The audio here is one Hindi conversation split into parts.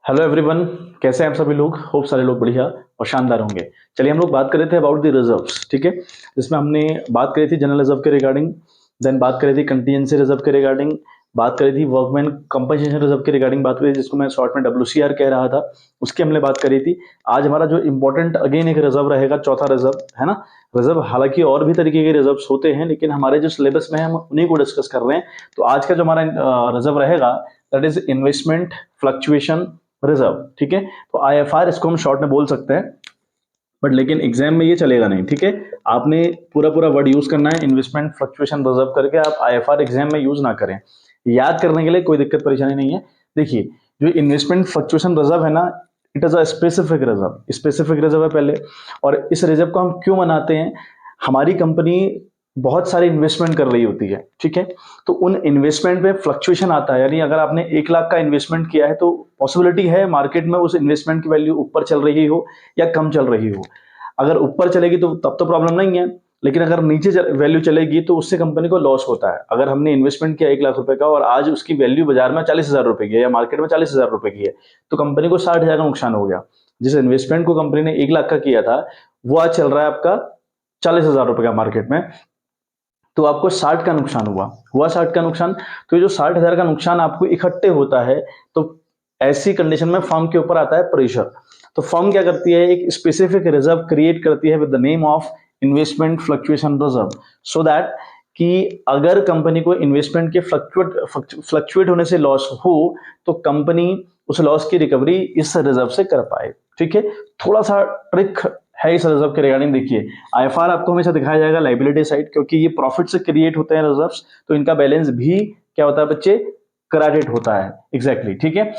हेलो एवरीवन, कैसे हैं आप सभी लोग। होप सारे लोग बढ़िया और शानदार होंगे। चलिए हम लोग बात कर रहे थे अबाउट द रिजर्व्स, ठीक है। जिसमें हमने बात करी थी जनरल रिजर्व के रिगार्डिंग, देन बात करी थी कंटीजेंसी रिजर्व के रिगार्डिंग, बात करी थी वर्कमैन कंपनसेशन रिजर्व के रिगार्डिंग बात करी थी, जिसको मैं शॉर्ट में WCR कह रहा था, उसकी हमने बात करी थी। आज हमारा जो इंपॉर्टेंट अगेन एक रिजर्व रहेगा, चौथा रिजर्व है ना। रिजर्व हालांकि और भी तरीके के रिजर्व होते हैं, लेकिन हमारे जो सिलेबस में है हम उन्हीं को डिस्कस कर रहे हैं। तो आज का जो हमारा रिजर्व रहेगा that is investment fluctuation reserve, ठीक है। तो IFR इसको हम शॉर्ट में बोल सकते हैं, बट लेकिन एग्जाम में ये चलेगा नहीं, ठीक है। आपने पूरा पूरा वर्ड यूज करना है, इन्वेस्टमेंट फ्लक्चुएशन रिजर्व करके। आप IFR एग्जाम में यूज ना करें, याद करने के लिए कोई दिक्कत परेशानी नहीं है। देखिए, जो इन्वेस्टमेंट फ्लक्चुएशन रिजर्व है ना, it is a specific reserve है पहले। और इस रिजर्व को हम क्यों बनाते हैं, हमारी कंपनी बहुत सारी इन्वेस्टमेंट कर रही होती है, ठीक है। तो उन इन्वेस्टमेंट में फ्लक्चुएशन आता है, यानी अगर आपने 1 लाख का इन्वेस्टमेंट किया है तो पॉसिबिलिटी है मार्केट में उस इन्वेस्टमेंट की वैल्यू ऊपर चल रही हो या कम चल रही हो। अगर ऊपर चलेगी तो तब तो प्रॉब्लम नहीं है, लेकिन अगर नीचे वैल्यू चलेगी तो उससे कंपनी को लॉस होता है। अगर हमने इन्वेस्टमेंट किया 1 लाख रुपए का और आज उसकी वैल्यू बाजार में 40,000 रुपए की है या मार्केट में 40,000 रुपए की है, तो कंपनी को 60,000 का नुकसान हो गया। जिस इन्वेस्टमेंट को कंपनी ने 1 लाख का किया था वो आज चल रहा है आपका 40,000 रुपए का मार्केट में, तो आपको 60 का नुकसान हुआ 60 का नुकसान। तो ये जो 60,000 का नुकसान आपको इकट्ठे होता है, तो ऐसी कंडीशन में फर्म के ऊपर आता है प्रेशर। तो फर्म क्या करती है, एक स्पेसिफिक रिजर्व क्रिएट करती है with the name of investment fluctuation reserve, so that कि अगर कंपनी को इन्वेस्टमेंट के फ्लक्चुएट होने से लॉस हो तो कंपनी उस लॉस की रिकवरी इस रिजर्व से कर पाए, ठीक है। थोड़ा सा ट्रिक है इस रिजर्व के रिगार्डिंग। देखिए, IFR आपको हमेशा दिखाया जाएगा लाइबिलिटी साइड, क्योंकि ये प्रॉफिट से क्रिएट होते हैं रिजर्व्स, तो इनका बैलेंस भी क्या होता है बच्चे, क्रेडिट होता है, एग्जैक्टली, ठीक है।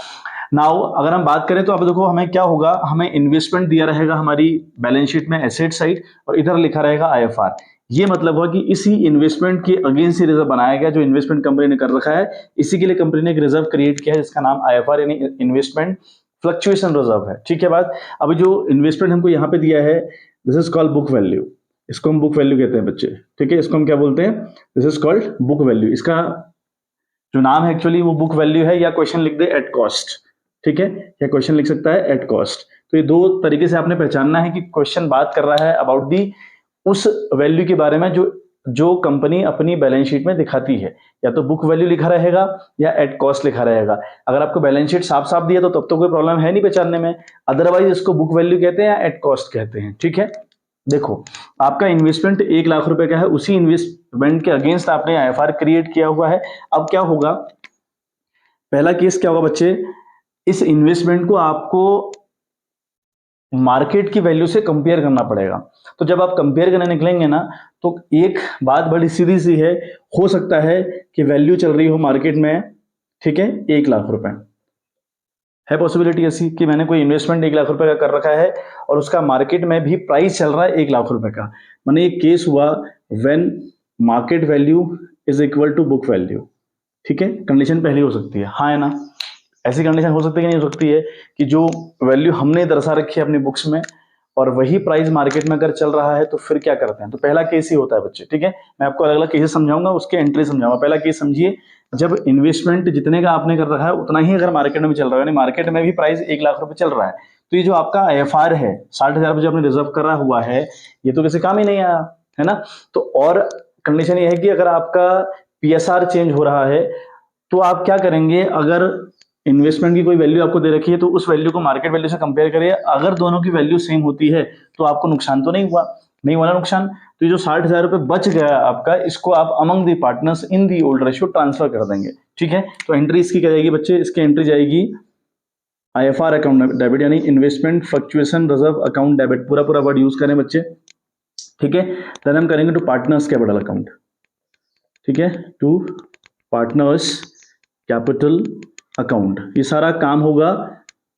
नाउ अगर हम बात करें तो अब देखो हमें क्या होगा, हमें इन्वेस्टमेंट दिया रहेगा हमारी बैलेंस शीट में एसेट साइड, और इधर लिखा रहेगा IFR। ये मतलब हुआ कि इसी इन्वेस्टमेंट के अगेंस्ट रिजर्व बनाया गया जो इन्वेस्टमेंट कंपनी ने कर रखा है, इसी के लिए कंपनी ने एक रिजर्व क्रिएट किया है जिसका नाम IFR यानी इन्वेस्टमेंट फ्लक्चुएशन रिजर्व है, ठीक है। बात अभी जो इन्वेस्टमेंट हमको यहाँ पे दिया है, this is called book value. इसको हम बुक वैल्यू कहते हैं बच्चे, ठीक है। इसको हम क्या बोलते हैं, this is called book value. इसका जो नाम है एक्चुअली वो बुक वैल्यू है, या क्वेश्चन लिख दे एट कॉस्ट, ठीक है, या क्वेश्चन लिख सकता है एट कॉस्ट। तो ये दो तरीके से आपने पहचानना है कि क्वेश्चन बात कर रहा है अबाउट दी उस वैल्यू के बारे में जो जो कंपनी अपनी बैलेंस शीट में दिखाती है। या तो बुक वैल्यू लिखा रहेगा या एट कॉस्ट लिखा रहेगा। अगर आपको बैलेंस शीट साफ साफ दिया तो तब तो कोई प्रॉब्लम है नहीं पहचानने में, अदरवाइज इसको बुक वैल्यू कहते हैं या एट कॉस्ट कहते हैं, ठीक है। देखो, आपका इन्वेस्टमेंट 1 लाख रुपए का है, उसी इन्वेस्टमेंट के अगेंस्ट आपने IFR क्रिएट किया हुआ है। अब क्या होगा, पहला केस क्या होगा बच्चे, इस इन्वेस्टमेंट को आपको मार्केट की वैल्यू से कंपेयर करना पड़ेगा। तो जब आप कंपेयर करने निकलेंगे ना, तो एक बात बड़ी सीधी सी है, हो सकता है कि वैल्यू चल रही हो मार्केट में, ठीक है, 1 लाख रुपए है। पॉसिबिलिटी ऐसी कि मैंने कोई इन्वेस्टमेंट 1 लाख रुपए का कर रखा है और उसका मार्केट में भी प्राइस चल रहा है 1 लाख रुपए का। मैंने एक केस हुआ when market value is equal to book value, ठीक है। कंडीशन पहली हो सकती है, हाँ है ना। ऐसी कंडीशन हो सकती है कि नहीं हो सकती है कि जो वैल्यू हमने दर्शा रखी है अपनी बुक्स में और वही प्राइस मार्केट में अगर चल रहा है तो फिर क्या करते हैं। तो पहला केस ही होता है बच्चे, ठीक है। मैं आपको अलग अलग केसेस समझाऊंगा, उसके एंट्री समझाऊंगा। पहला केस समझिए, जब इन्वेस्टमेंट जितने का आपने कर रखा है उतना ही अगर मार्केट में भी चल रहा है, यानी मार्केट में भी प्राइस 1 लाख रुपए चल रहा है, तो ये जो आपका IFR है 60,000 जो आपने रिजर्व करा हुआ है, ये तो किसी काम ही नहीं आया, है ना। तो और कंडीशन ये है कि अगर आपका PSR चेंज हो रहा है तो आप क्या करेंगे, अगर इन्वेस्टमेंट की कोई वैल्यू आपको दे रखी है तो उस वैल्यू को मार्केट वैल्यू से कंपेयर करिए। अगर दोनों की वैल्यू सेम होती है तो आपको नुकसान तो नहीं हुआ ना नुकसान। तो ये जो 60,000 रुपए बच गया आपका, इसको आप among the partners in the old ratio transfer कर देंगे, ठीक है। तो एंट्री इसकी क्या जाएगी बच्चे, इसकी एंट्री जाएगी IFR अकाउंट डेबिट, यानी investment fluctuation reserve account debit. पूरा पूरा वर्ड यूज करें बच्चे, ठीक है। देन हम करेंगे टू पार्टनर्स कैपिटल अकाउंट, ठीक है, टू पार्टनर्स कैपिटल अकाउंट। ये सारा काम होगा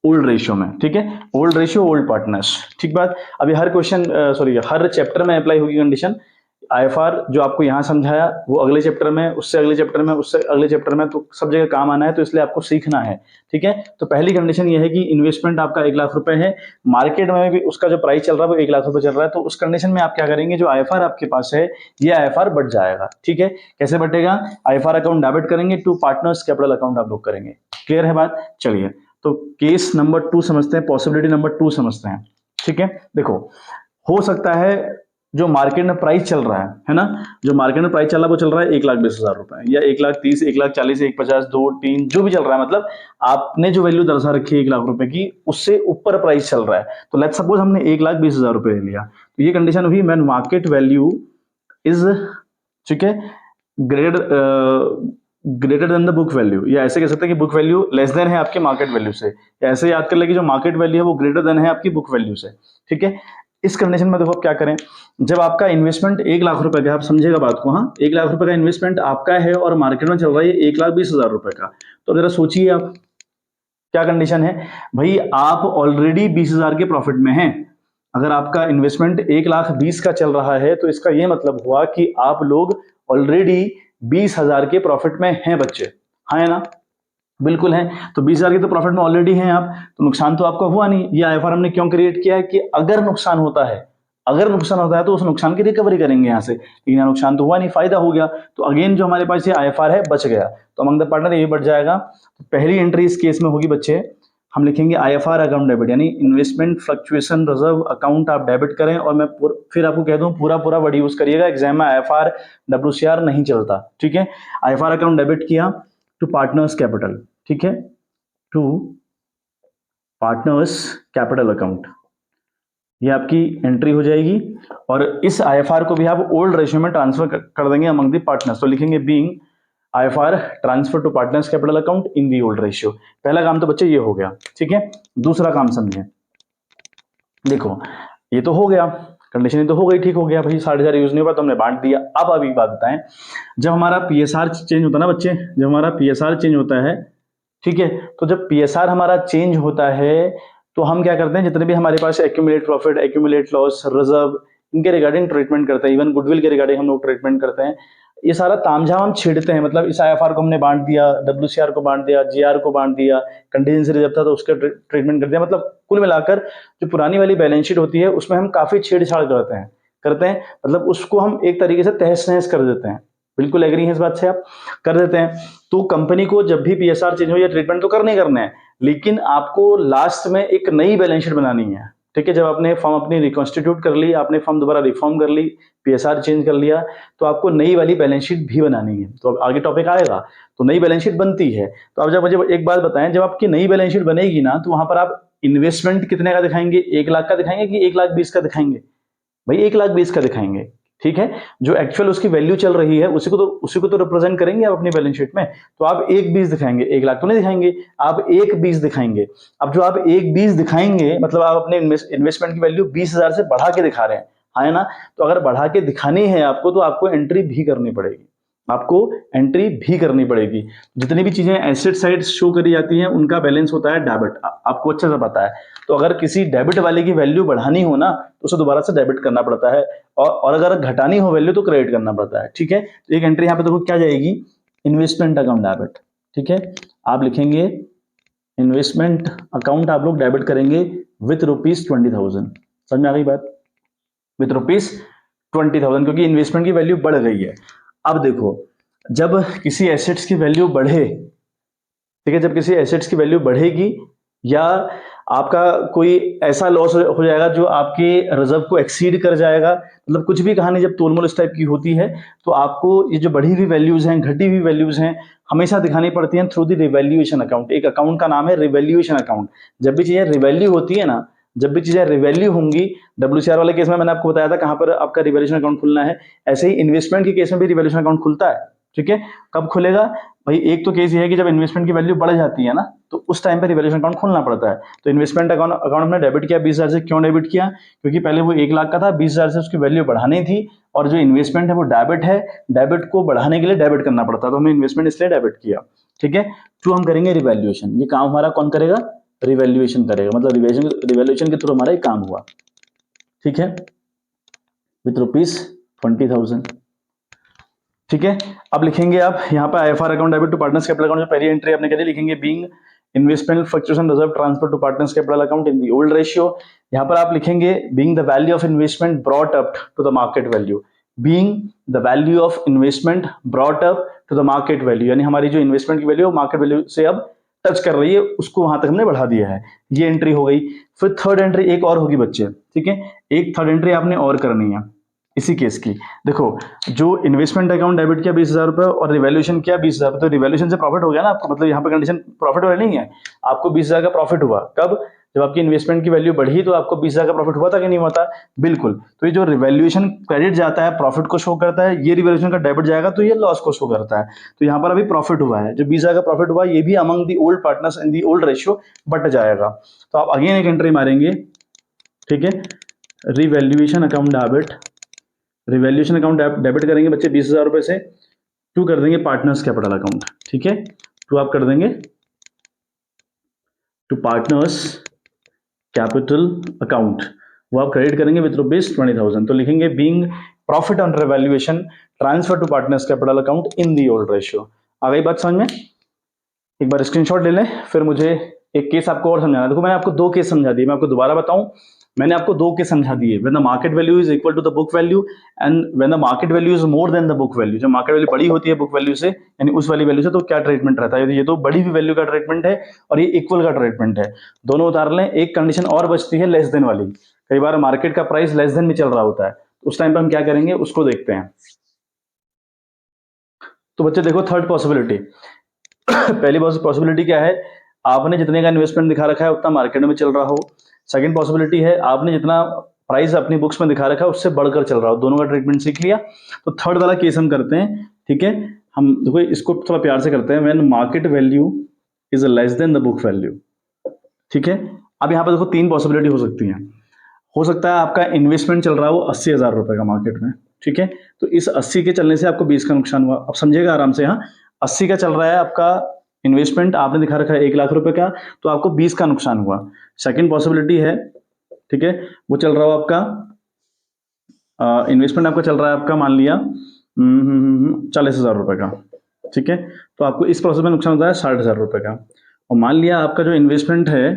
ओल्ड रेशियो में, ठीक है। ओल्ड रेशियो ओल्ड पार्टनर्स, ठीक बात। अभी हर क्वेश्चन सॉरी हर चैप्टर में अप्लाई होगी कंडीशन। IFR जो आपको यहाँ समझाया वो अगले चैप्टर में, उससे अगले चैप्टर में, उससे अगले चैप्टर में, तो सब जगह काम आना है, तो इसलिए आपको सीखना है, ठीक है। तो पहली कंडीशन ये है कि इन्वेस्टमेंट आपका 1 लाख रुपए है, मार्केट में भी उसका जो प्राइस चल रहा है वो 1 लाख रुपए चल रहा है, तो उस कंडीशन में आप क्या करेंगे, जो IFR आपके पास है ये IFR बढ़ जाएगा, ठीक है। कैसे बढ़ेगा, IFR अकाउंट डेबिट करेंगे टू पार्टनर्स कैपिटल अकाउंट आप लोग करेंगे। क्लियर है बात, चलिए। तो केस नंबर 2 समझते हैं, पॉसिबिलिटी नंबर 2 समझते हैं। ठीक है, देखो हो सकता है जो मार्केट में प्राइस चल रहा है ना, जो मार्केट में प्राइस चल रहा है वो चल रहा है 1,20,000 रुपए या 1,30,000, 1,40,000, 1,50,000, 2, 3 जो भी चल रहा है, मतलब आपने जो वैल्यू दर्शा रखी है 1,00,000 रुपए की, उससे ऊपर प्राइस चल रहा है। तो लेट्स सपोज हमने 1,20,000 रुपए ले लिया, तो ये कंडीशन हुई व्हेन मार्केट वैल्यू इज, ठीक है, greater than the book value, या ऐसे कह सकते हैं कि बुक वैल्यू लेस देन है आपके मार्केट वैल्यू से, या ऐसे याद कर ले कि जो मार्केट वैल्यू है वो ग्रेटर देन है आपकी बुक वैल्यू से। ठीक है, इस कंडीशन में देखो आप क्या करें, जब आपका इन्वेस्टमेंट 1,00,000 रुपए का, आप समझेगा बात को, हाँ 1,00,000 रुपए का इन्वेस्टमेंट आपका है और मार्केट में चल रहा है 1,20,000 रुपए का, तो जरा सोचिए आप क्या कंडीशन है भाई, आप ऑलरेडी 20,000 के प्रॉफिट में हैं। अगर आपका इन्वेस्टमेंट 1,20,000 का चल रहा है तो इसका यह मतलब हुआ कि आप लोग ऑलरेडी 20,000 के प्रॉफिट में हैं बच्चे, हाँ है ना, बिल्कुल है। तो 20,000 के तो प्रॉफिट में ऑलरेडी हैं आप, तो नुकसान तो आपका हुआ नहीं। ये आईएफआर हमने क्यों क्रिएट किया है कि अगर नुकसान होता है, अगर नुकसान होता है तो उस नुकसान की रिकवरी करेंगे यहां से, लेकिन यहाँ नुकसान तो हुआ नहीं, फायदा हो गया। तो अगेन जो हमारे पास ये आईएफआर है बच गया, तो अमंग द पार्टनर ये बढ़ जाएगा। तो पहली एंट्री इस केस में होगी बच्चे, हम लिखेंगे आईएफआर अकाउंट डेबिट, यानी इन्वेस्टमेंट फ्लक्चुएशन रिजर्व अकाउंट आप डेबिट करें। और मैं फिर आपको कह दूं पूरा पूरा वर्ड यूज करिएगा, एग्जाम में आईएफआर डब्ल्यूसीआर नहीं चलता। ठीक है, आईएफआर अकाउंट डेबिट किया टू पार्टनर्स कैपिटल, ठीक है, टू पार्टनर्स कैपिटल अकाउंट, ये आपकी एंट्री हो जाएगी। और इस आईएफआर को भी आप ओल्ड रेशियो में ट्रांसफर कर देंगे अमंग दी पार्टनर्स, तो लिखेंगे being IFR transfer to partners capital account in the old ratio. पहला काम तो बच्चे ये हो गया। ठीक है, दूसरा काम समझें, देखो ये तो हो गया, कंडीशन तो हो गई, ठीक हो गया भाई, 60,000 यूज नहीं हुआ तो हमने बांट दिया। अब अभी बात बताएं, जब हमारा पीएसआर चेंज होता है ना बच्चे, जब हमारा पीएसआर चेंज होता है, ठीक है, तो जब पीएसआर हमारा चेंज होता है तो हम क्या करते हैं, जितने भी हमारे पास accumulate profit, accumulate loss, reserve, इनके रिगार्डिंग ट्रीटमेंट करते हैं, इवन गुडविल के रिगार्डिंग हम लोग ट्रीटमेंट करते हैं। ये सारा तामझाम हम छेड़ते हैं, मतलब इस आईएफआर को हमने बांट दिया, डब्ल्यूसीआर को बांट दिया, जीआर को बांट दिया, कंटीजेंसी रिजर्व था तो उसका ट्रीटमेंट कर दिया। मतलब कुल मिलाकर जो पुरानी वाली बैलेंस शीट होती है उसमें हम काफी छेड़छाड़ करते हैं, मतलब उसको हम एक तरीके से तहस नहस कर देते हैं। बिल्कुल एग्री है इस बात से, आप कर देते हैं। तो कंपनी को जब भी पीएसआर चेंज हो या ट्रीटमेंट तो करने ही करना है, लेकिन आपको लास्ट में एक नई बैलेंस शीट बनानी है। ठीक है, जब आपने फर्म अपनी रिकॉन्स्टिट्यूट कर ली, आपने फर्म दोबारा रिफॉर्म कर ली, पीएसआर चेंज कर लिया, तो आपको नई वाली बैलेंस शीट भी बनानी है। तो अब आगे टॉपिक आएगा, तो नई बैलेंस शीट बनती है। तो अब जब मुझे एक बात बताएं, जब आपकी नई बैलेंस शीट बनेगी ना, तो वहां पर आप इन्वेस्टमेंट कितने का दिखाएंगे, 1,00,000 का दिखाएंगे कि 1,20,000 का दिखाएंगे? भाई 1,20,000 का दिखाएंगे। ठीक है, जो एक्चुअल उसकी वैल्यू चल रही है उसी को तो रिप्रेजेंट करेंगे आप अपनी बैलेंस शीट में। तो आप 1,20,000 दिखाएंगे, 1,00,000 तो नहीं दिखाएंगे, आप 1,20,000 दिखाएंगे। अब जो आप 1,20,000 दिखाएंगे मतलब आप अपने इन्वेस्टमेंट की वैल्यू 20,000 से बढ़ा के दिखा रहे हैं, है ना। तो अगर बढ़ा के दिखानी है आपको तो आपको एंट्री भी करनी पड़ेगी, आपको एंट्री भी करनी पड़ेगी। जितनी भी चीजें एसेट साइड शो करी जाती हैं उनका बैलेंस होता है डेबिट, आपको अच्छे से पता है। तो अगर किसी डेबिट वाले की वैल्यू बढ़ानी हो ना तो उसे दोबारा से डेबिट करना पड़ता है, और अगर घटानी हो वैल्यू तो क्रेडिट करना पड़ता है। ठीक है, तो एक एंट्री यहाँ पे देखो क्या जाएगी, इन्वेस्टमेंट अकाउंट डेबिट। ठीक है, आप लिखेंगे इन्वेस्टमेंट अकाउंट आप लोग डेबिट करेंगे विथ ₹20,000। समझ में आ गई बात, विथ ₹20,000, क्योंकि इन्वेस्टमेंट की वैल्यू बढ़ गई है। अब देखो, जब किसी एसेट्स की वैल्यू बढ़े, ठीक है, जब किसी एसेट्स की वैल्यू बढ़ेगी या आपका कोई ऐसा लॉस हो जाएगा जो आपके रिजर्व को एक्सीड कर जाएगा, मतलब कुछ भी कहानी जब तोलमोल इस टाइप की होती है, तो आपको ये जो बढ़ी हुई वैल्यूज हैं, घटी हुई वैल्यूज हैं, हमेशा दिखानी पड़ती हैं थ्रू द रिवैल्यूएशन अकाउंट। एक अकाउंट का नाम है रिवैल्यूएशन अकाउंट। जब भी चीजें रिवैल्यू होती है ना, जब भी चीजें रिवैल्यू होंगी, डब्ल्यूसीआर वाले केस में मैंने आपको बताया था कहां पर आपका रिवैल्यूएशन अकाउंट खुलना है, ऐसे ही इन्वेस्टमेंट के केस में भी रिवैल्यूएशन अकाउंट खुलता है। ठीक है, कब खुलेगा भाई, एक तो केस ये है कि जब इन्वेस्टमेंट की वैल्यू बढ़ जाती है ना तो उस टाइम पे रिवैल्यूएशन अकाउंट खोलना पड़ता है। तो इन्वेस्टमेंट अकाउंट में डेबिट किया 20,000 से, क्यों डेबिट किया, क्योंकि पहले वो 1,00,000 का था, 20,000 से उसकी वैल्यू बढ़ानी थी, और जो इन्वेस्टमेंट है वो डेबिट है, डेबिट को बढ़ाने के लिए डेबिट करना पड़ता है, तो हमने इन्वेस्टमेंट इसलिए डेबिट किया। ठीक है, तो हम करेंगे रिवैल्यूएशन, ये काम हमारा कौन करेगा, रिवैल्यूएशन करेगा, मतलब रिवैल्यूएशन के थ्रू हमारा ये काम हुआ। ठीक है, विथ ₹20,000। ठीक है, अब लिखेंगे आप यहाँ पे IFR account debit to partners capital account, जो पहली एंट्री आपने करी लिखेंगे being investment fluctuation reserve transfer to partners capital account in the old ratio. यहाँ पर आप लिखेंगे being the value of investment brought up to the market value, being the value of investment brought up to the market value, यानी हमारी जो इन्वेस्टमेंट की वैल्यू मार्केट वैल्यू से अब टच कर रही है उसको वहां तक हमने बढ़ा दिया है, ये एंट्री हो गई। फिर थर्ड एंट्री एक और होगी बच्चे, ठीक है, एक थर्ड एंट्री आपने और करनी है इसी केस की। देखो, जो इन्वेस्टमेंट अकाउंट डेबिट किया 20,000 रुपए और रिवैल्यूएशन किया 20,000, तो रिवैल्यूएशन से प्रॉफिट हो गया ना आपको, मतलब यहाँ पे कंडीशन प्रॉफिट वाली नहीं है, आपको 20,000 का प्रॉफिट हुआ। कब? जब आपकी इन्वेस्टमेंट की वैल्यू बढ़ी तो आपको 20,000 का प्रॉफिट हुआ था कि नहीं हुआ था? बिल्कुल। तो ये जो रिवैल्यूएशन क्रेडिट जाता है प्रॉफिट को शो करता है, ये रिवैल्यूएशन का डेबिट जाएगा तो ये लॉस को शो करता है। तो यहाँ पर अभी प्रॉफिट हुआ है, जो 20,000 का प्रॉफिट हुआ ये भी among the old partners in the old ratio but जाएगा। तो आप अगेन एक एंट्री मारेंगे, ठीक है, revaluation account debit, revaluation account debit करेंगे बच्चे 20,000 रुपए से, टू कर देंगे पार्टनर्स कैपिटल अकाउंट, ठीक है, टू आप कर देंगे टू पार्टनर्स कैपिटल अकाउंट, वो आप क्रेडिट करेंगे विद रुपीज 20,000। तो लिखेंगे being profit on revaluation transfer to partners capital account in the old ratio. आ गई बात समझ में? एक बार स्क्रीनशॉट ले लें, फिर मुझे एक केस आपको और समझाना है। देखो मैंने आपको दो केस समझा दिए, मैं आपको दोबारा बताऊं, मैंने आपको दो केस समझा दिए। When the market value is equal to the book value and when the market value is more than the book value, जब मार्केट वैल्यू बड़ी होती है बुक वैल्यू से, यानी उस वाली वैल्यू से, तो क्या ट्रीटमेंट रहता है। ये तो बड़ी हुई वैल्यू का ट्रीटमेंट है और ये इक्वल का ट्रीटमेंट है, दोनों उतार लें। एक कंडीशन और बचती है लेस देन वाली, कई बार मार्केट का प्राइस लेस देन भी चल रहा होता है, तो उस टाइम पर हम क्या करेंगे उसको देखते हैं। तो बच्चे देखो थर्ड पॉसिबिलिटी पहली पॉसिबिलिटी क्या है, आपने जितने का इन्वेस्टमेंट दिखा रखा है उतना मार्केट में चल रहा हो। सेकंड पॉसिबिलिटी है आपने जितना प्राइस अपनी बुक्स में दिखा रखा है उससे बढ़कर चल रहा हो। दोनों का ट्रीटमेंट सीख लिया। तो थर्ड वाला केस हम करते हैं, ठीक है। हम देखो इसको थोड़ा प्यार से करते हैं, when market value is less than the book value, ठीक है। अब यहाँ पर देखो तीन पॉसिबिलिटी हो सकती हैं। हो सकता है आपका इन्वेस्टमेंट चल रहा हो 80,000 रुपए का मार्केट में, ठीक है, तो इस 80 के चलने से आपको 20 का नुकसान हुआ। अब समझिएगा आराम से, हाँ, 80 का चल रहा है आपका इन्वेस्टमेंट, आपने दिखा रखा है 1,00,000 रुपए का, तो आपको 20 का नुकसान हुआ। सेकंड पॉसिबिलिटी है, ठीक है, वो चल रहा हो आपका इन्वेस्टमेंट आपका चल रहा है आपका मान लिया 40,000 रुपए का, ठीक है, तो आपको इस प्रोसेस में नुकसान होता है 60,000 रुपए का। और मान लिया आपका जो इन्वेस्टमेंट है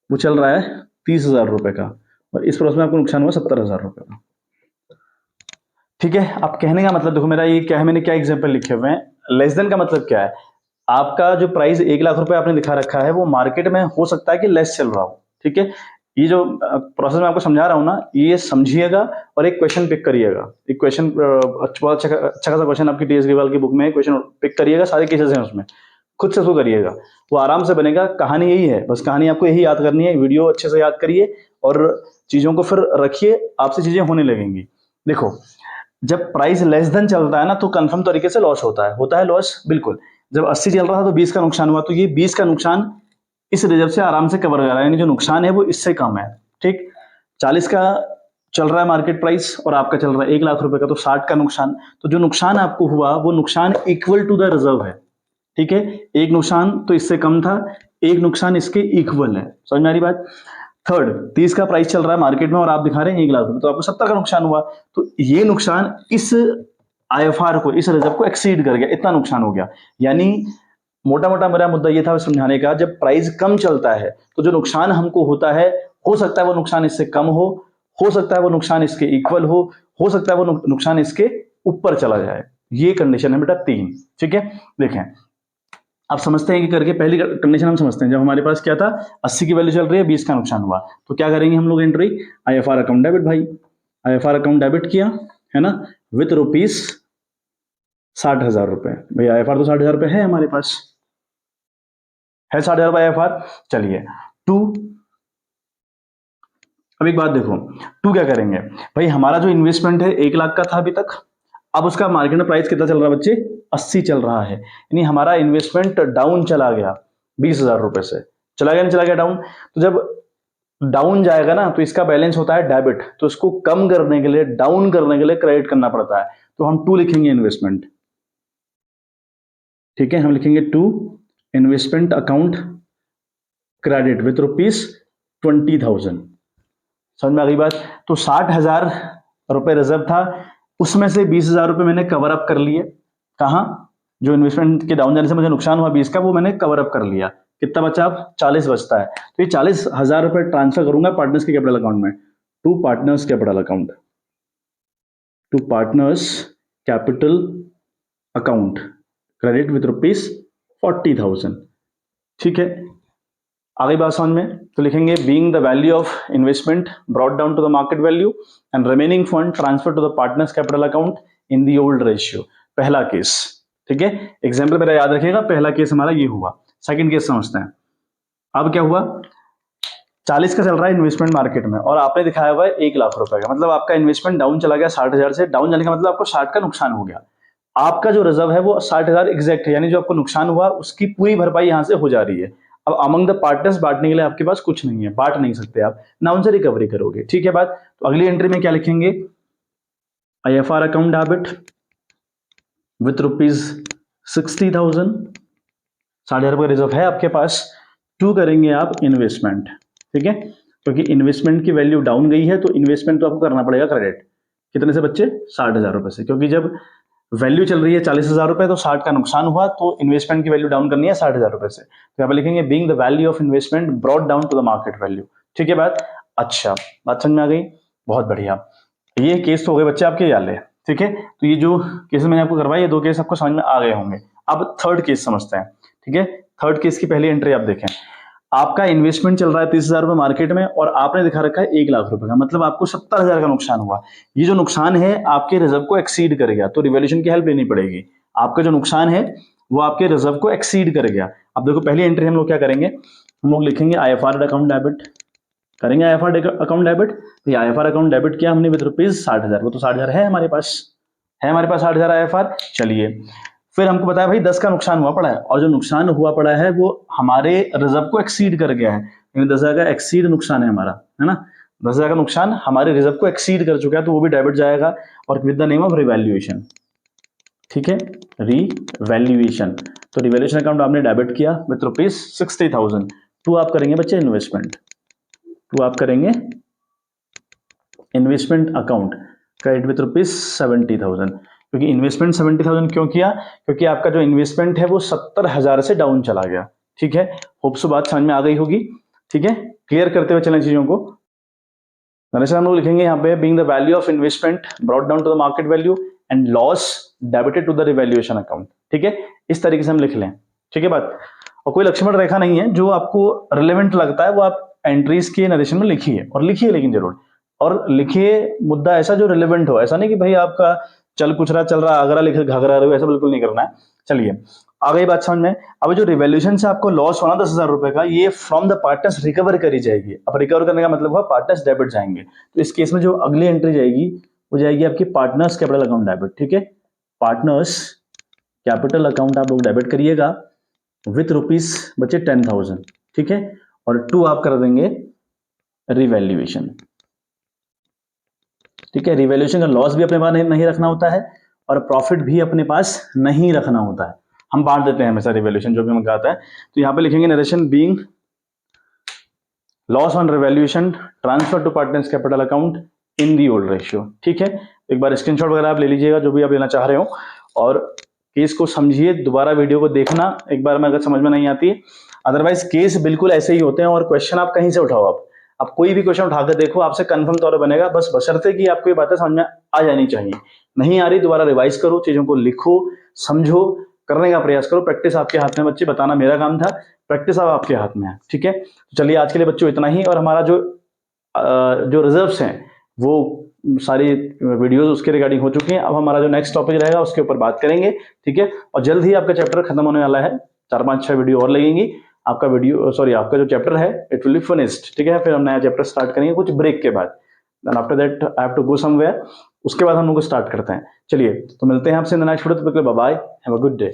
वो चल रहा है 30,000 रुपए का और इस प्रोसेस में आपको नुकसान हुआ 70,000 रुपए का, ठीक है। अब कहने का मतलब देखो मेरा ये क्या है, मैंने क्या एग्जांपल लिखे हुए हैं। लेस देन का मतलब क्या है, आपका जो प्राइस 1,00,000 रुपए आपने दिखा रखा है वो मार्केट में हो सकता है कि लेस चल रहा हो, ठीक है। ये जो प्रोसेस मैं आपको समझा रहा हूं ना, ये समझिएगा और एक क्वेश्चन पिक करिएगा। एक क्वेश्चन बहुत अच्छा खासा क्वेश्चन आपकी टीएस अग्रवाल की बुक में है, क्वेश्चन पिक करिएगा, सारे केसेस हैं उसमें, खुद से उसको करिएगा, वो आराम से बनेगा। कहानी यही है, बस कहानी आपको यही याद करनी है, वीडियो अच्छे से याद करिए और चीजों को फिर रखिए, आपसे चीजें होने लगेंगी। देखो, जब प्राइस लेस देन चलता है ना तो कंफर्म तरीके से लॉस होता है लॉस, बिल्कुल। जब 80 चल रहा था तो 20 का नुकसान हुआ, तो ये 20 का नुकसान इस रिजर्व से आराम से कवर कर रहा है, यानी जो नुकसान है वो इससे कम है, ठीक। 40 का चल रहा है मार्केट प्राइस और आपका चल रहा है 1,00,000 रुपए का, तो 60 का नुकसान, तो जो नुकसान आपको हुआ वो नुकसान इक्वल टू द रिजर्व है, ठीक है। एक नुकसान तो इससे कम था, एक नुकसान इसके इक्वल है, समझ में आ रही बात। थर्ड, 30 का प्राइस चल रहा है मार्केट में और आप दिखा रहे हैं 1,00,000 रुपए, तो आपको 70 का नुकसान हुआ। तो ये नुकसान इस आईएफआर को, इस रिजर्व को एक्सीड कर गया, इतना नुकसान हो गया। यानी मोटा मोटा मेरा मुद्दा ये था समझाने का, जब प्राइस कम चलता है तो जो नुकसान हमको होता है, हो सकता है वो नुकसान इससे कम हो सकता है वो नुकसान इसके इक्वल हो सकता है वो नुकसान इसके ऊपर चला जाए। ये कंडीशन है बेटा तीन, ठीक है। देखें, आप समझते हैं कि करके पहली कंडीशन हम समझते हैं, जब हमारे पास क्या था 80 की वैल्यू चल रही है 20 का नुकसान हुआ, तो क्या करेंगे हम लोग एंट्री, आईएफआर अकाउंट डेबिट, भाई आईएफआर अकाउंट डेबिट किया है ना, विथ रुपीज 60,000 रुपए। भाई आईएफआर तो 60,000 रुपए है हमारे पास, है 60,000 रुपए आईएफआर। चलिए टू, अब एक बात देखो, टू क्या करेंगे, भाई हमारा जो इन्वेस्टमेंट है 1,00,000 का था अभी तक, अब उसका मार्केट में प्राइस कितना चल रहा है बच्चे, 80 चल रहा है, यानी हमारा इन्वेस्टमेंट डाउन चला गया 20,000 रुपए से, चला गया नहीं चला गया डाउन। तो जब डाउन जाएगा ना तो इसका बैलेंस होता है डेबिट, तो इसको कम करने के लिए, डाउन करने के लिए क्रेडिट करना पड़ता है, तो हम टू लिखेंगे इन्वेस्टमेंट, ठीक है। हम लिखेंगे to investment account credit with rupees 20,000, समझ में आ गई बात। तो 60,000 रुपए रिजर्व था, उसमें से 20,000 रुपए मैंने कवर अप कर लिए, कहा, जो इन्वेस्टमेंट के डाउन जाने से मुझे नुकसान हुआ 20 का, वो मैंने कवर अप कर लिया। कितना बचा, अब 40 बचता है, तो ये 40,000 रुपए ट्रांसफर करूंगा पार्टनर्स के कैपिटल अकाउंट में, to partners capital account, to partners capital account credit with rupees 40,000, ठीक है, आगे बात समझ में, तो लिखेंगे being the value of investment brought down to the market value and remaining fund transfer to the partners capital account in the old ratio. पहला केस, ठीक है, एग्जाम्पल मेरा याद रखिएगा, पहला केस हमारा ये हुआ। सेकंड केस समझते हैं। अब क्या हुआ, 40 का चल रहा है इन्वेस्टमेंट मार्केट में और आपने दिखाया हुआ है 1 लाख रुपए का, मतलब आपका इन्वेस्टमेंट डाउन चला गया 60,000 से। डाउन जाने का मतलब आपको 60 का नुकसान हो गया। आपका जो रिजर्व है वो 60,000 एग्जैक्ट है, यानी जो आपको नुकसान हुआ उसकी पूरी भरपाई यहां से हो जा रही है। अब अमंग द पार्टनर्स बांटने के लिए आपके पास कुछ नहीं है, बांट नहीं सकते आप, ना उनसे रिकवरी करोगे। ठीक है बात, तो अगली एंट्री में क्या लिखेंगे, IFR अकाउंट डेबिट विथ ₹60,000, 60,000 रुपये रिजर्व है आपके पास। टू करेंगे आप इन्वेस्टमेंट, ठीक है, क्योंकि इन्वेस्टमेंट की वैल्यू डाउन गई है तो इन्वेस्टमेंट तो आपको करना पड़ेगा क्रेडिट। कितने से बच्चे, 60,000 रुपए से, क्योंकि जब वैल्यू चल रही है 40,000 रुपए तो 60 का नुकसान हुआ, तो इन्वेस्टमेंट की वैल्यू डाउन करनी है 60,000 रुपए से। तो यहाँ पे लिखेंगे being the value of investment brought down to the market value. ठीक है बात, अच्छा बात समझ में आ गई, बहुत बढ़िया। ये केस तो हो गए बच्चे आपके वाले, ठीक है, तो ये जो केस मैंने आपको करवाई ये 2 केस आपको समझ में आ गए होंगे। अब थर्ड केस समझते हैं, ठीक है। थर्ड केस की पहली एंट्री आप देखें, आपका इन्वेस्टमेंट चल रहा है 30,000 रुपए मार्केट में और आपने दिखा रखा है 1 लाख रुपए का, मतलब आपको 70,000 का नुकसान हुआ। ये जो नुकसान है आपके रिजर्व को एक्सीड कर गया, तो रिवैल्यूएशन की हेल्प लेनी पड़ेगी। आपका जो नुकसान है वो आपके रिजर्व को एक्सीड कर गया। अब देखो पहली एंट्री हम लोग क्या करेंगे, हम लोग लिखेंगे IFR अकाउंट डेबिट, करेंगे IFR अकाउंट डेबिट। तो IFR अकाउंट डेबिट किया हमने विद ₹60,000, वो तो 60,000 है हमारे पास, 60,000 IFR। चलिए, फिर हमको बताया भाई 10 का नुकसान हुआ पड़ा है, और जो नुकसान हुआ पड़ा है वो हमारे रिजर्व को एक्सीड कर गया है, यानी 10,000 का एक्सीड नुकसान है हमारा, है ना। 10,000 का नुकसान हमारे रिजर्व को एक्सीड कर चुका है, तो वो भी डेबिट जाएगा और with the name of revaluation. ठीक है, रिवैल्यूएशन, तो रिवैल्यूएशन अकाउंट आपने डेबिट किया विद ₹60,000। टू आप करेंगे बच्चे इन्वेस्टमेंट, टू आप करेंगे इन्वेस्टमेंट अकाउंट क्रेडिट विद ₹70,000। क्योंकि इन्वेस्टमेंट 70,000 क्यों किया, क्योंकि आपका जो इन्वेस्टमेंट है वो 70,000 से डाउन चला गया। ठीक है, होप सो बात समझ में आ गई होगी। ठीक है, क्लियर करते हुए चलें चीजों को। हम लोग लिखेंगे यहाँ पे being the value of investment brought down to the market value and loss debited to the revaluation account. ठीक है, इस तरीके से हम लिख लें। ठीक है बात, और कोई लक्ष्मण रेखा नहीं है, जो आपको रिलेवेंट लगता है वो आप एंट्रीज के नरेशन में लिखिए, और लिखिए लेकिन जरूर, और लिखिए मुद्दा ऐसा जो रिलेवेंट हो, ऐसा नहीं कि भाई आपका चल कुछ रहा चल रहा आगरा लिखे घाघरा रहे, ऐसा बिल्कुल नहीं करना है। चलिए आ गई बात समझ में। अब जो रिवैल्यूएशन से आपको लॉस होना 10,000 रुपए का, ये फ्रॉम द पार्टनर्स रिकवर करी जाएगी। अब रिकवर करने का मतलब हुआ पार्टनर्स डेबिट जाएंगे, तो इस केस में जो अगली एंट्री जाएगी वो जाएगी आपकी पार्टनर्स कैपिटल अकाउंट डेबिट। ठीक है, पार्टनर्स कैपिटल अकाउंट आप लोग डेबिट करिएगा विथ रुपीज बचे 10,000। ठीक है, और टू आप कर देंगे रिवैल्यूएशन। ठीक है, रिवैल्यूएशन का लॉस भी अपने पास नहीं रखना होता है और प्रॉफिट भी अपने पास नहीं रखना होता है, हम बांट देते हैं हमेशा रिवैल्यूएशन जो भी हमें आता है। तो यहाँ पे लिखेंगे narration being loss on revaluation transfer to partners capital account in the old ratio. ठीक है, एक बार स्क्रीनशॉट वगैरह आप ले लीजिएगा जो भी आप लेना चाह रहे हो, और केस को समझिए, दोबारा वीडियो को देखना एक बार में अगर समझ में नहीं आती है। अदरवाइज केस बिल्कुल ऐसे ही होते हैं, और क्वेश्चन आप कहीं से उठाओ, आप कोई भी क्वेश्चन उठाकर देखो आपसे कंफर्म तौर पर बनेगा, बस बशर्ते कि आपको ये बातें समझ में आ जानी चाहिए। नहीं आ रही दोबारा रिवाइज करो, चीजों को लिखो, समझो, करने का प्रयास करो। प्रैक्टिस आपके हाथ में बच्चे, बताना मेरा काम था, प्रैक्टिस अब आपके हाथ में है। ठीक है, तो चलिए आज के लिए बच्चों इतना ही, और हमारा जो रिजर्व्स हैं वो सारी वीडियोस उसके रिगार्डिंग हो चुकी हैं। अब हमारा जो नेक्स्ट टॉपिक रहेगा उसके ऊपर बात करेंगे। ठीक है, और जल्द ही आपका चैप्टर खत्म होने वाला है, 4-5-6 वीडियो और लगेंगी, आपका जो चैप्टर है इट विल बी फिनिश्ड। ठीक है, फिर हम नया चैप्टर स्टार्ट करेंगे कुछ ब्रेक के बाद, then after that I have to go somewhere, उसके बाद हम लोग स्टार्ट करते हैं। चलिए, तो मिलते हैं आपसे इन द नेक्स्ट वीडियो, तब तक के लिए bye bye, have a good day.